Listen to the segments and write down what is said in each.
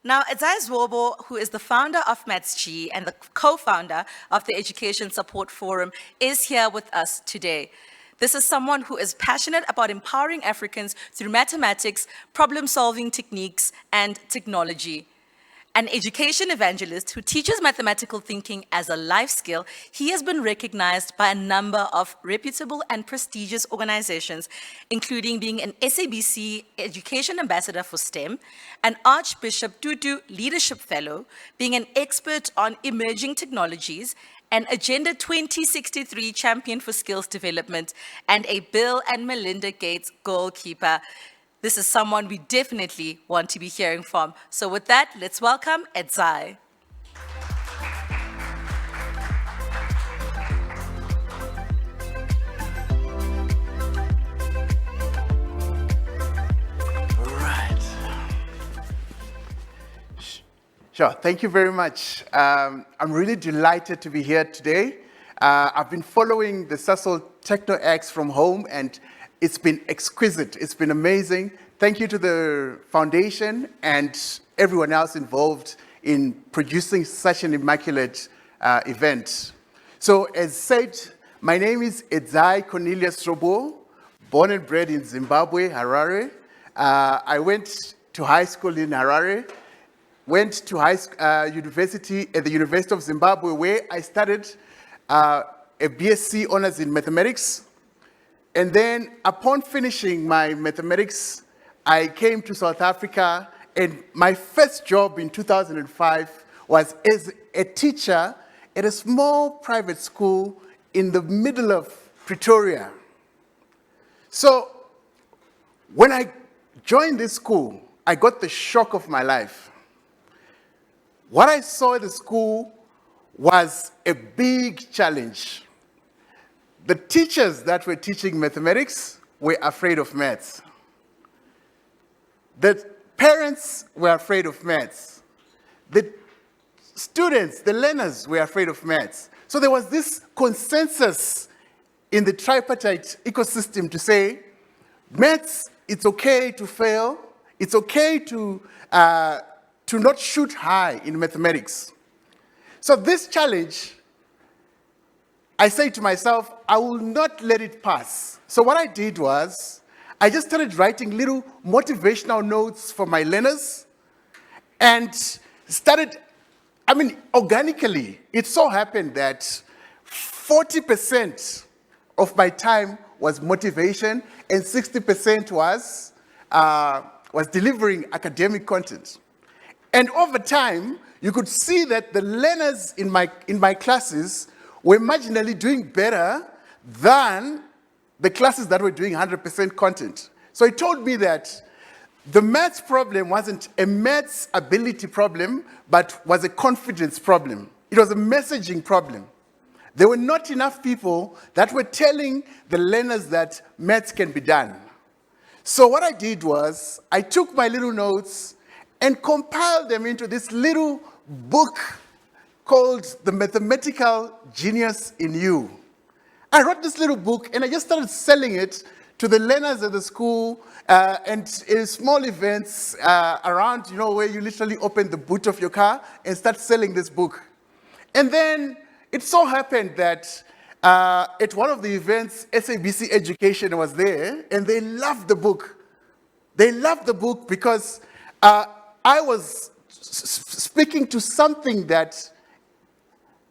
Now, Edzai Zvobwo, who is the founder of MathsG and the co-founder of the Education Support Forum, is here with us today. This is someone who is passionate about empowering Africans through mathematics, problem-solving techniques, and technology. An education evangelist who teaches mathematical thinking as a life skill, he has been recognized by a number of reputable and prestigious organizations, including being an SABC Education Ambassador for STEM, an Archbishop Tutu Leadership Fellow, being an expert on emerging technologies, an Agenda 2063 champion for skills development, and a Bill and Melinda Gates goalkeeper. This is someone we definitely want to be hearing from. So with that, let's welcome Edzai. All right. Sure, thank you very much. I'm really delighted to be here today. I've been following the Sasol Techno X from home, and it's been exquisite. It's been amazing. Thank you to the foundation and everyone else involved in producing such an immaculate event. So as said, my name is Edzai Conilias Zvobwo, born and bred in Zimbabwe, Harare. I went to high school in Harare, went to university at the University of Zimbabwe, where I studied a BSc honors in mathematics. And then upon finishing my mathematics, I came to South Africa, and my first job in 2005 was as a teacher at a small private school in the middle of Pretoria. So when I joined this school, I got the shock of my life. What I saw at the school was a big challenge. The teachers that were teaching mathematics were afraid of maths. The parents were afraid of maths. The students, the learners, were afraid of maths. So there was this consensus in the tripartite ecosystem to say, maths, it's okay to fail. It's okay to not shoot high in mathematics. So this challenge, I say to myself, I will not let it pass. So what I did was, I just started writing little motivational notes for my learners and started, organically, it so happened that 40% of my time was motivation and 60% was delivering academic content. And over time, you could see that the learners in my classes were marginally doing better than the classes that were doing 100% content. So it told me that the maths problem wasn't a maths ability problem, but was a confidence problem. It was a messaging problem. There were not enough people that were telling the learners that maths can be done. So what I did was, I took my little notes and compiled them into this little book called The Mathematical Genius in You. I wrote this little book and I just started selling it to the learners at the school and in small events around, where you literally open the boot of your car and start selling this book. And then it so happened that at one of the events, SABC Education was there, and they loved the book. They loved the book because I was speaking to something that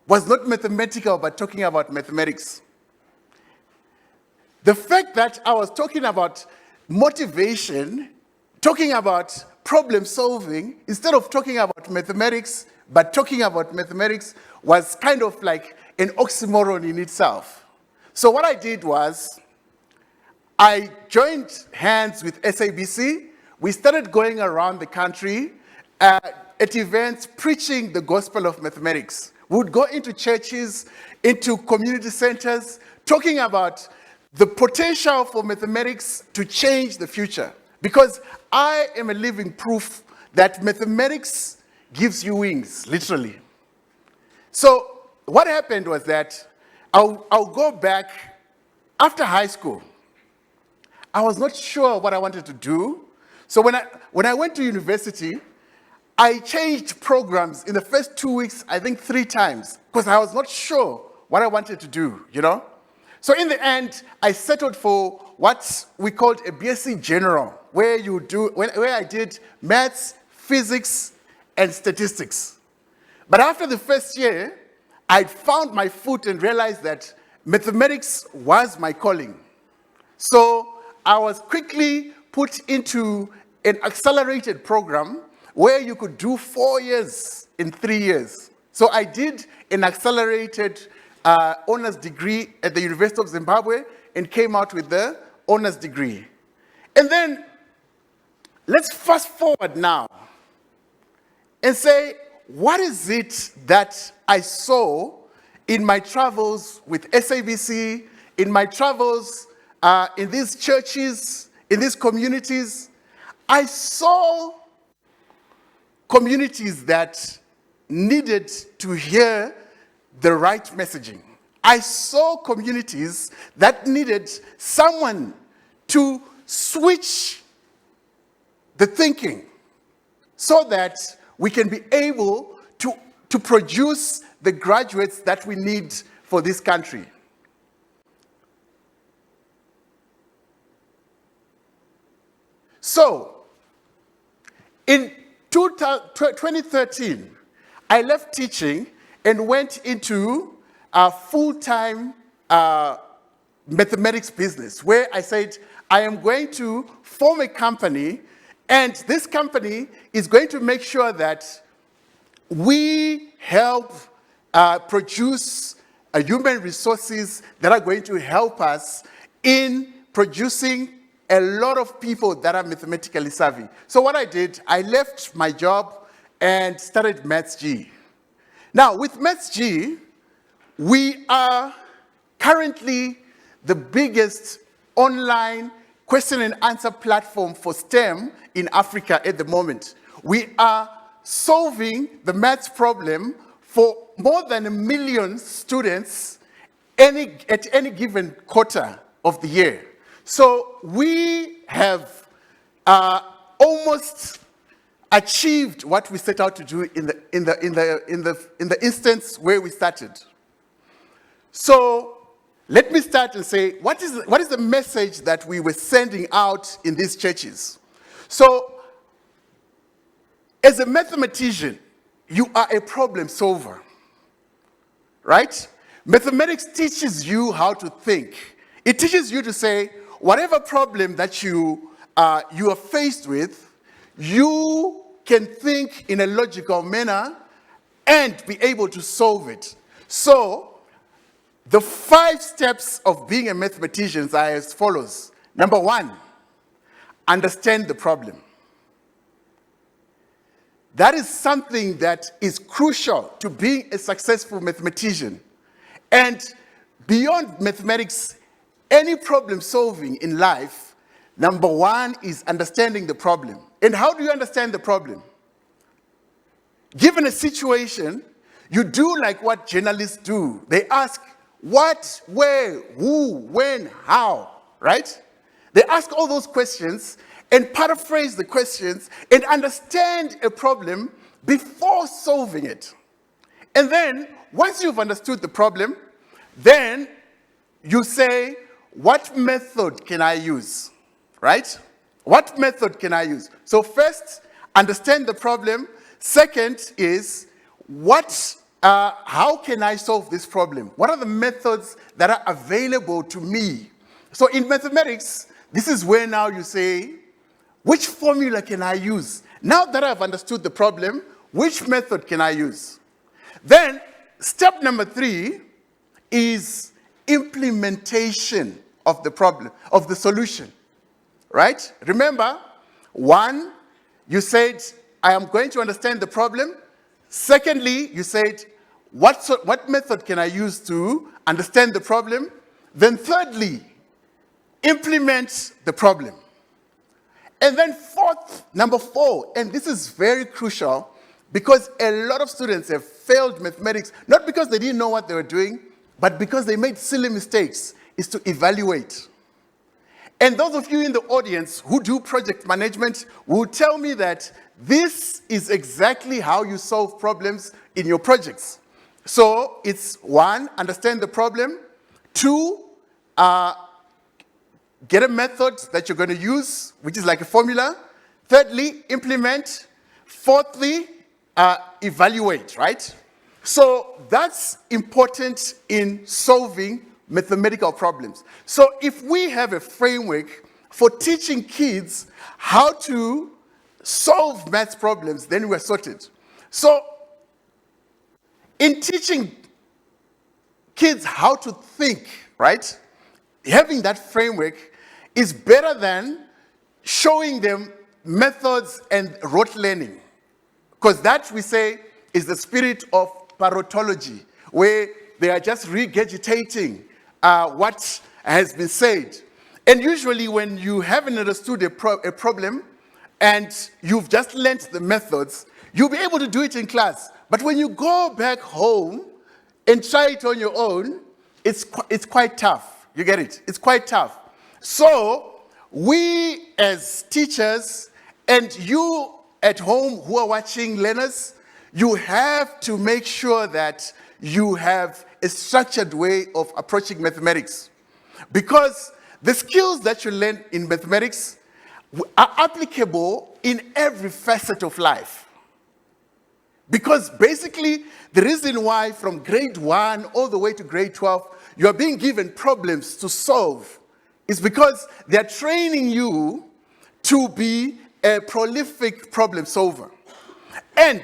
was not mathematical, but talking about mathematics. The fact that I was talking about motivation, talking about problem solving, instead of talking about mathematics, but talking about mathematics, was kind of like an oxymoron in itself. So what I did was, I joined hands with SABC. We started going around the country at events preaching the gospel of mathematics. We would go into churches, into community centers, talking about the potential for mathematics to change the future. Because I am a living proof that mathematics gives you wings, literally. So what happened was that I'll go back after high school. I was not sure what I wanted to do. So when I went to university, I changed programs in the first 2 weeks, I think 3 times, because I was not sure what I wanted to do, you know? So in the end, I settled for what we called a BSc General, where I did maths, physics, and statistics. But after the first year, I found my foot and realized that mathematics was my calling. So I was quickly put into an accelerated program where you could do 4 years in 3 years. So I did an accelerated honors degree at the University of Zimbabwe and came out with the honors degree. And then let's fast forward now and say, what is it that I saw in my travels with SABC, in my travels in these churches, in these communities? I saw communities that needed to hear the right messaging. I saw communities that needed someone to switch the thinking so that we can be able to produce the graduates that we need for this country. So, in 2013, I left teaching and went into a full-time mathematics business, where I said, I am going to form a company, and this company is going to make sure that we help produce human resources that are going to help us in producing a lot of people that are mathematically savvy. So what I did, I left my job and started Maths G. Now, with Maths G, we are currently the biggest online question and answer platform for STEM in Africa at the moment. We are solving the maths problem for more than 1 million students at any given quarter of the year. So we have almost achieved what we set out to do in the instance where we started. So let me start and say, what is the message that we were sending out in these churches? So, as a mathematician, you are a problem solver, right? Mathematics teaches you how to think. It teaches you to say, whatever problem that you are faced with, you can think in a logical manner and be able to solve it. So, the 5 steps of being a mathematician are as follows. Number 1, understand the problem. That is something that is crucial to being a successful mathematician. And beyond mathematics, any problem solving in life, number 1 is understanding the problem. And how do you understand the problem? Given a situation, you do like what journalists do. They ask what, where, who, when, how, right? They ask all those questions and paraphrase the questions and understand a problem before solving it. And then, once you've understood the problem, then you say, what method can I use, right? What method can I use? So first, understand the problem. Second is, how can I solve this problem? What are the methods that are available to me? So in mathematics, this is where now you say, which formula can I use? Now that I've understood the problem, which method can I use? Then, step number 3 is implementation of the problem, of the solution, right? Remember, 1, you said, I am going to understand the problem. Secondly, you said, what method can I use to understand the problem? Then thirdly, implement the problem. And then number 4, and this is very crucial because a lot of students have failed mathematics, not because they didn't know what they were doing, but because they made silly mistakes, is to evaluate. And those of you in the audience who do project management will tell me that this is exactly how you solve problems in your projects. So it's 1, understand the problem. 2, get a method that you're going to use, which is like a formula. Thirdly, implement. Fourthly, evaluate, right? So that's important in solving mathematical problems. So if we have a framework for teaching kids how to solve maths problems, then we're sorted. So in teaching kids how to think, right, having that framework is better than showing them methods and rote learning. Because that, we say, is the spirit of parrotology, where they are just regurgitating what has been said. And usually when you haven't understood a problem and you've just learnt the methods, you'll be able to do it in class. But when you go back home and try it on your own, it's quite tough. You get it? It's quite tough. So we as teachers and you at home who are watching learners, you have to make sure that you have a structured way of approaching mathematics. Because the skills that you learn in mathematics are applicable in every facet of life. Because basically, the reason why from grade 1 all the way to grade 12, you are being given problems to solve is because they are training you to be a prolific problem solver. And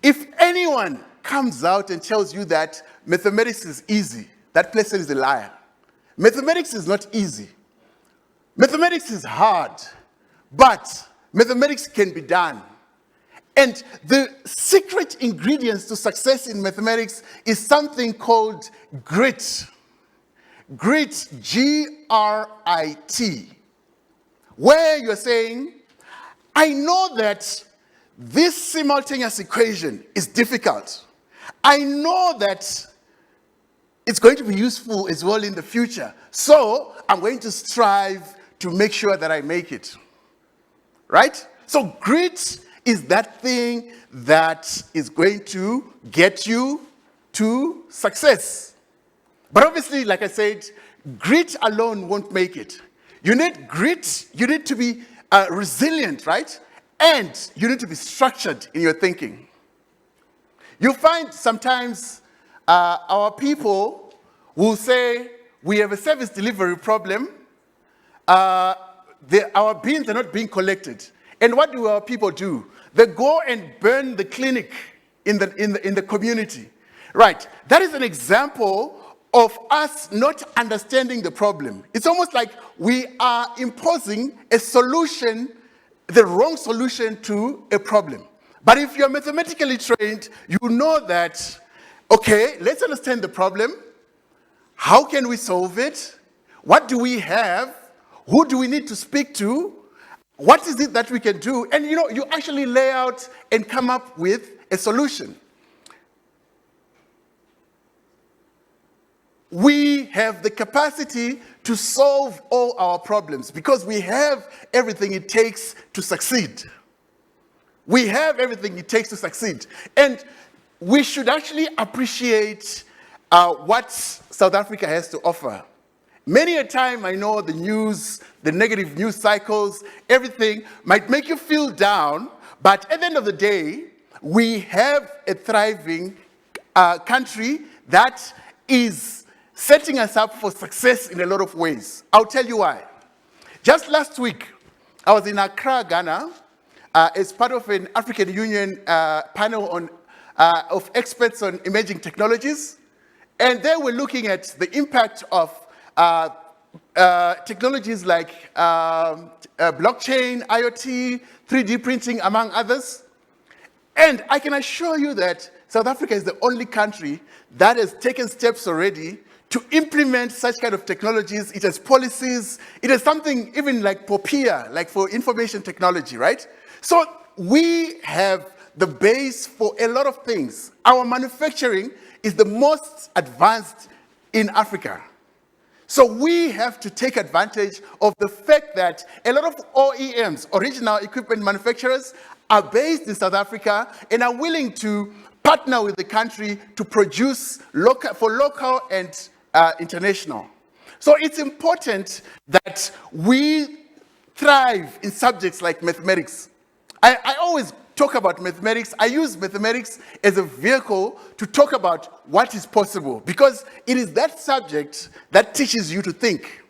if anyone comes out and tells you that mathematics is easy, that person is a liar. Mathematics is not easy. Mathematics is hard, but mathematics can be done. And the secret ingredients to success in mathematics is something called grit. Grit, G-R-I-T, where you're saying, I know that this simultaneous equation is difficult. I know that it's going to be useful as well in the future. So I'm going to strive to make sure that I make it. Right? So grit is that thing that is going to get you to success. But obviously, like I said, grit alone won't make it. You need grit, you need to be resilient, right? And you need to be structured in your thinking. You find sometimes our people will say, we have a service delivery problem, our bins are not being collected. And what do our people do? They go and burn the clinic in the community. Right, that is an example of us not understanding the problem. It's almost like we are imposing a solution, the wrong solution to a problem. But if you're mathematically trained, you know that, okay, let's understand the problem. How can we solve it? What do we have? Who do we need to speak to? What is it that we can do? And you actually lay out and come up with a solution. We have the capacity to solve all our problems because we have everything it takes to succeed. We have everything it takes to succeed. And we should actually appreciate what South Africa has to offer. Many a time, I know the news, the negative news cycles, everything might make you feel down, but at the end of the day, we have a thriving country that is setting us up for success in a lot of ways. I'll tell you why. Just last week, I was in Accra, Ghana, as part of an African Union panel of experts on emerging technologies, and they were looking at the impact of technologies like blockchain, IoT, 3D printing, among others. And I can assure you that South Africa is the only country that has taken steps already to implement such kind of technologies. It has policies. It has something even like POPIA, like for information technology, right? So we have the base for a lot of things. Our manufacturing is the most advanced in Africa. So we have to take advantage of the fact that a lot of OEMs, original equipment manufacturers, are based in South Africa and are willing to partner with the country to produce for local and international. So it's important that we thrive in subjects like mathematics. I always talk about mathematics. I use mathematics as a vehicle to talk about what is possible, because it is that subject that teaches you to think.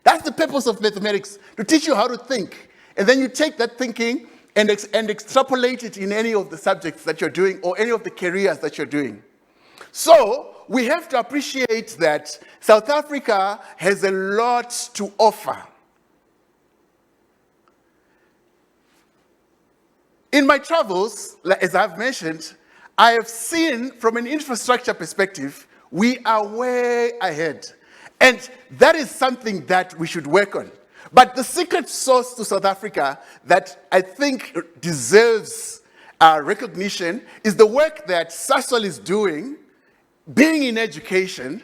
That's the purpose of mathematics, to teach you how to think. And then you take that thinking and extrapolate it in any of the subjects that you're doing or any of the careers that you're doing. So we have to appreciate that South Africa has a lot to offer. In my travels, as I've mentioned, I have seen from an infrastructure perspective, we are way ahead. And that is something that we should work on. But the secret sauce to South Africa that I think deserves recognition is the work that Sasol is doing, being in education.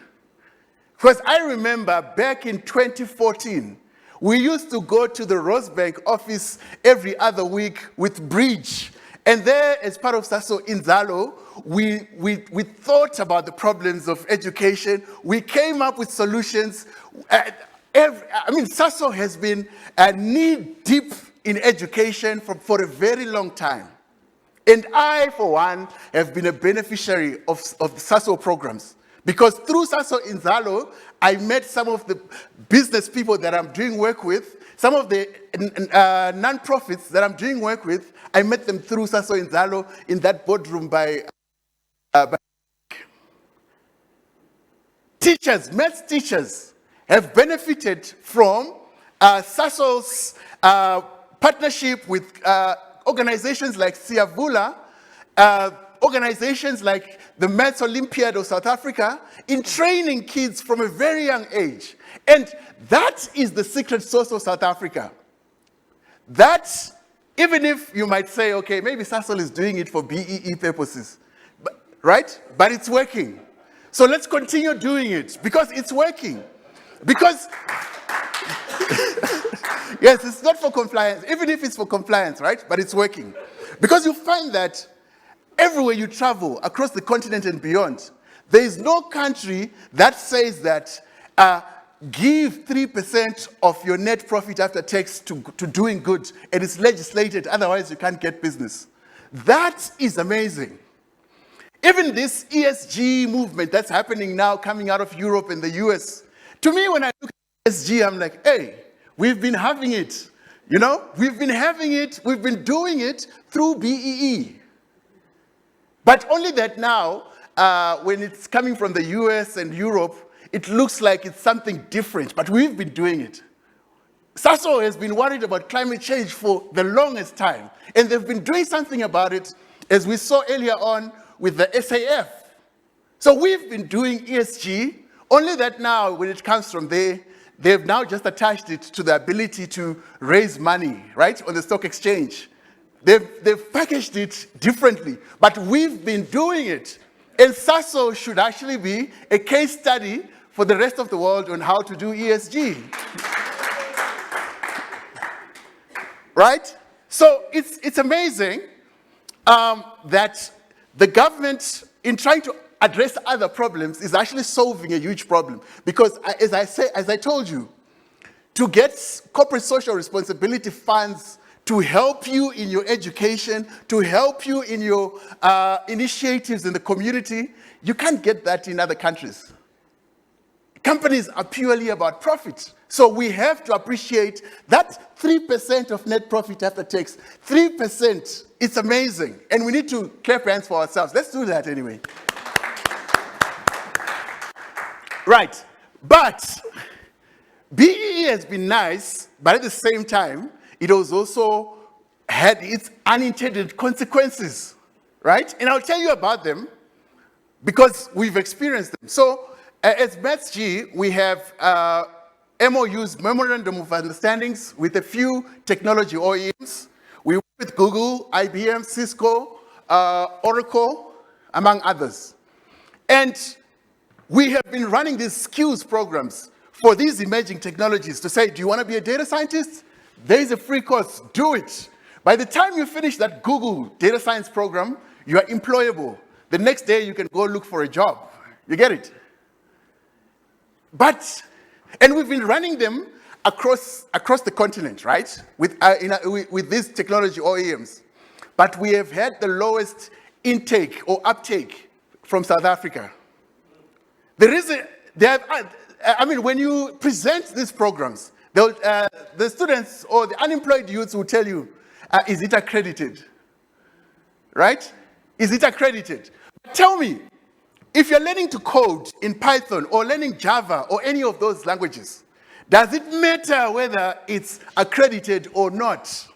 Because I remember back in 2014, we used to go to the Rosebank office every other week with Bridge. And there, as part of Sasol Inzalo, we thought about the problems of education. We came up with solutions. Sasol has been knee-deep in education for a very long time. And I, for one, have been a beneficiary of the Sasol programs. Because through Sasol Inzalo, I met some of the business people that I'm doing work with, some of the non-profits that I'm doing work with. I met them through Sasol Inzalo in that boardroom by teachers, maths teachers have benefited from Sasol's partnership with organizations like Siyavula, organizations like the Maths Olympiad of South Africa, in training kids from a very young age. And that is the secret sauce of South Africa. That, even if you might say, okay, maybe Sasol is doing it for BEE purposes, right? But it's working. So let's continue doing it, because it's working. Because, yes, it's not for compliance, even if it's for compliance, right? But it's working. Because you find that everywhere you travel, across the continent and beyond, there is no country that says that give 3% of your net profit after tax to doing good, and it's legislated, otherwise you can't get business. That is amazing. Even this ESG movement that's happening now, coming out of Europe and the US, to me, when I look at ESG, I'm like, hey, we've been having it. You know, we've been having it, we've been doing it through BEE. But only that now, when it's coming from the US and Europe, it looks like it's something different, but we've been doing it. Sasol has been worried about climate change for the longest time, and they've been doing something about it, as we saw earlier on with the SAF. So we've been doing ESG, only that now, when it comes from there, they've now just attached it to the ability to raise money, right, on the stock exchange. They've packaged it differently, but we've been doing it. And Sasol should actually be a case study for the rest of the world on how to do ESG. Right? So it's amazing that the government, in trying to address other problems, is actually solving a huge problem. Because as I told you, to get corporate social responsibility funds to help you in your education, to help you in your initiatives in the community, you can't get that in other countries. Companies are purely about profit. So we have to appreciate that 3% of net profit after tax. 3%, it's amazing. And we need to clap hands for ourselves. Let's do that anyway. Right, but BEE has been nice, but at the same time, it has also had its unintended consequences, right? And I'll tell you about them because we've experienced them. So as MathsG, we have MOUs, Memorandum of Understandings, with a few technology OEMs. We work with Google, IBM, Cisco, Oracle, among others. And we have been running these skills programs for these emerging technologies to say, do you want to be a data scientist? There is a free course, do it. By the time you finish that Google data science program, you are employable. The next day you can go look for a job. You get it? And we've been running them across the continent, right? With these technology OEMs. But we have had the lowest intake or uptake from South Africa. When you present these programs, the students or the unemployed youths will tell you, is it accredited? Right? Is it accredited? Tell me, if you're learning to code in Python or learning Java or any of those languages, does it matter whether it's accredited or not?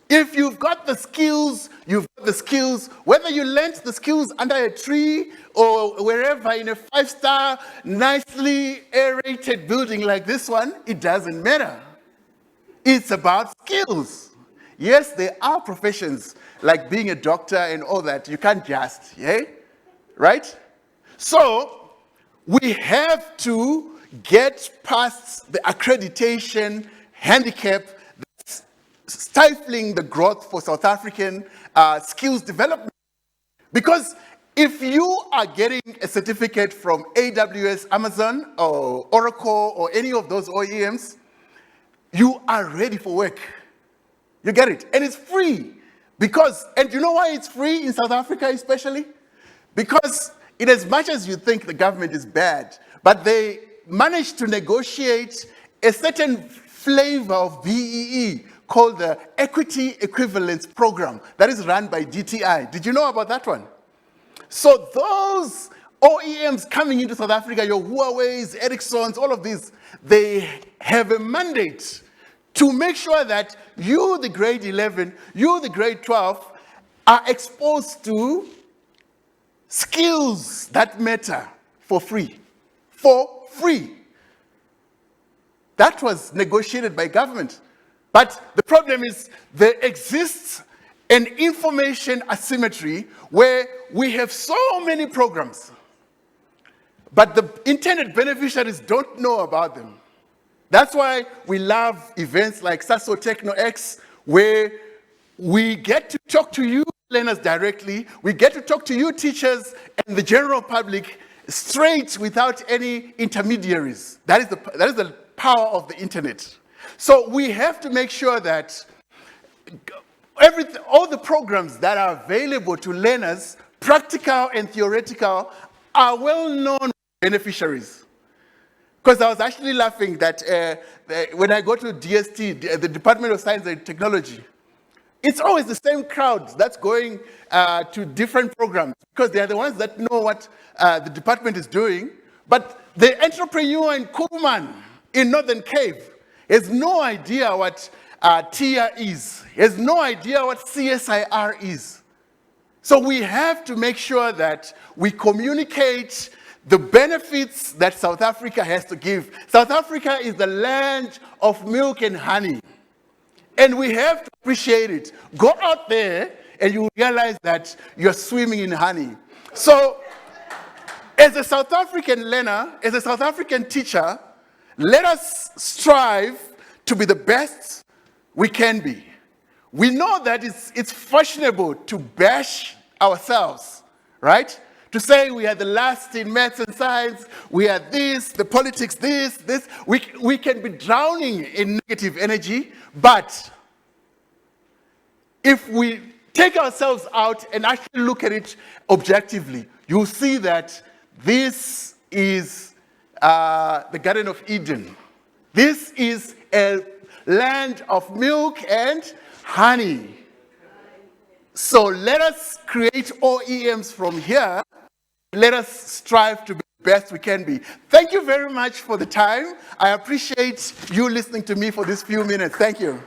If you've got the skills, you've got the skills. Whether you learned the skills under a tree or wherever in a 5-star, nicely aerated building like this one, it doesn't matter. It's about skills. Yes, there are professions like being a doctor and all that. You can't just, yeah? Right? So, we have to get past the accreditation handicap that's stifling the growth for South African skills development. Because if you are getting a certificate from AWS, Amazon, or Oracle, or any of those OEMs, you are ready for work. You get it? And it's free. And you know why it's free in South Africa especially? Because in as much as you think the government is bad, but they managed to negotiate a certain flavor of BEE called the Equity Equivalence Program that is run by DTI. Did you know about that one? So those OEMs coming into South Africa, your Huawei's, Ericsson's, all of these, they have a mandate to make sure that you, the grade 11, you, the grade 12, are exposed to skills that matter for free. For free. That was negotiated by government. But the problem is there exists an information asymmetry where we have so many programs, but the intended beneficiaries don't know about them. That's why we love events like Sasol Techno X, where we get to talk to you learners directly, we get to talk to you teachers and the general public straight without any intermediaries. That is the power of the internet. So we have to make sure that all the programs that are available to learners, practical and theoretical, are well-known beneficiaries. Because I was actually laughing that when I go to DST, the Department of Science and Technology, it's always the same crowd that's going to different programs, because they are the ones that know what the department is doing. But the entrepreneur in Kuhlman in Northern Cape has no idea what TIA is, has no idea what CSIR is. So we have to make sure that we communicate the benefits that South Africa has to give. South Africa is the land of milk and honey. And we have to appreciate it. Go out there and you realize that you're swimming in honey. So, as a South African learner, as a South African teacher, let us strive to be the best we can be. We know that it's fashionable to bash ourselves, right? To say we are the last in maths and science, we are this, the politics this. We can be drowning in negative energy, but if we take ourselves out and actually look at it objectively, you'll see that this is the Garden of Eden. This is a land of milk and honey. So let us create OEMs from here. Let us strive to be the best we can be. Thank you very much for the time. I appreciate you listening to me for these few minutes. Thank you.